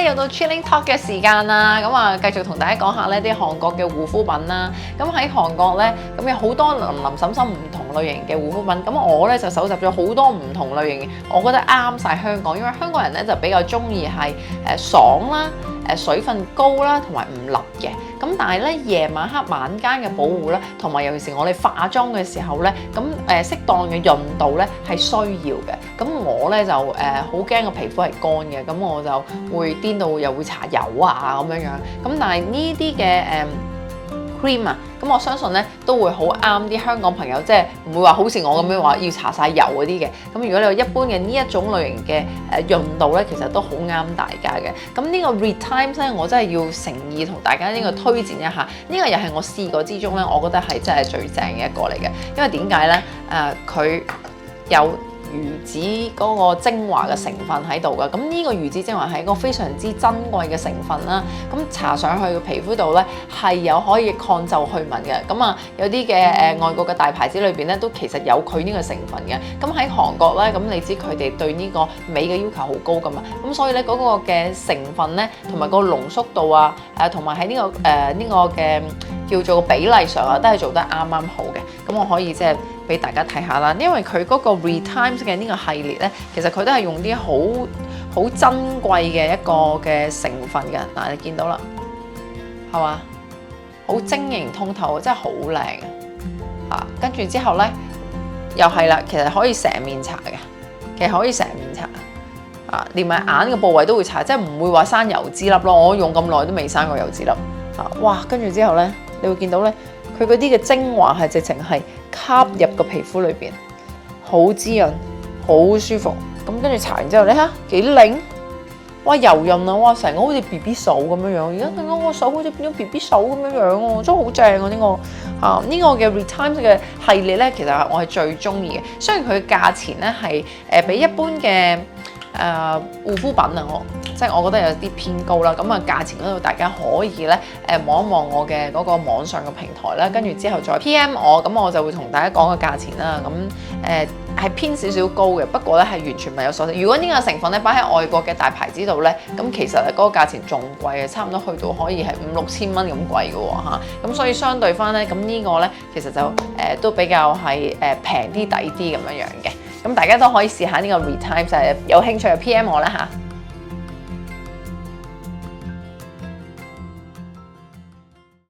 又到 Chilling Talk 嘅時間啦，咁啊繼續同大家講下呢啲韓國嘅護膚品啦。咁喺韓國咧，咁有好多林林沈沈唔同類型嘅護膚品。咁我咧就搜集咗好多唔同類型，我覺得啱晒香港，因為香港人咧就比較中意係爽啦、水分高啦，同埋唔立嘅。咁但係咧夜晚黑晚間嘅保護咧，同埋尤其是我哋化妝嘅時候咧，咁適當嘅潤度咧係需要嘅。咁我咧就好驚個皮膚係乾嘅，咁我就會癲到又會搽油啊咁樣樣。咁但係呢啲嘅cream 啊，咁我相信咧都會好啱啲香港朋友，即係唔會話好似我咁樣話要搽晒油嗰啲嘅。咁如果你話一般嘅呢一種類型嘅潤度咧，其實都好啱大家嘅。咁呢個 Retimes 咧，我真係要誠意同大家呢個推薦一下。呢個又係我試過之中咧，我覺得係真係最正嘅一個嚟嘅。因為點解咧？佢有魚子嗰個精華嘅成分喺度㗎，咁呢個魚子精華係一個非常之珍貴嘅成分啦。咁搽上去嘅皮膚度咧係有可以抗皺去紋嘅。咁啊有啲嘅外國嘅大牌子裏邊咧都其實有佢呢個成分嘅。咁喺韓國咧，咁你知佢哋對呢個美嘅要求好高㗎嘛。咁所以咧嗰個嘅成分咧同埋個濃縮度啊，同埋喺呢個嘅叫做比例上啊，都係做得啱啱好嘅。咁我可以即係俾大家睇下啦，因為佢嗰個 Retimes 嘅呢個系列咧，其實佢都係用啲好珍貴嘅一個嘅成分嘅。嗱，你見到啦，係嘛？好晶瑩通透，真係好靚啊！跟住之後咧，又係啦，其實可以成面搽嘅，其實可以成面搽啊，連埋眼嘅部位都會搽，即係唔會話生油脂粒咯。我用咁耐都未生過油脂粒啊！哇，跟住之後咧，你會見到咧，佢嗰啲嘅精華係直情係吸入個皮膚裏邊，好滋潤，好舒服。咁跟住搽完之後，你睇幾靚，哇柔潤啊，哇成個好似 BB 手咁樣樣。而家睇到我手好似變咗 BB 手咁樣樣喎，真係好正啊！呢個嘅 Retimes 嘅系列咧，其實我係最中意嘅。雖然佢嘅價錢咧係比一般嘅護膚品啊，我覺得有啲偏高啦。咁啊價錢嗰度大家可以咧望一望我嘅嗰個網上嘅平台啦，跟住之後再 PM 我，咁我就會同大家講個價錢啦。咁係偏少少高嘅，不過咧係完全物有所值。如果呢個成分咧擺喺外國嘅大牌子度咧，咁其實嗰個價錢仲貴嘅，差唔多去到可以係5、6千蚊咁貴嘅喎嚇。咁所以相對翻咧，咁呢個咧其實就都比較係平啲抵啲咁樣樣嘅。咁大家都可以試下呢個 Retimes，有興趣就 PM 我啦嚇。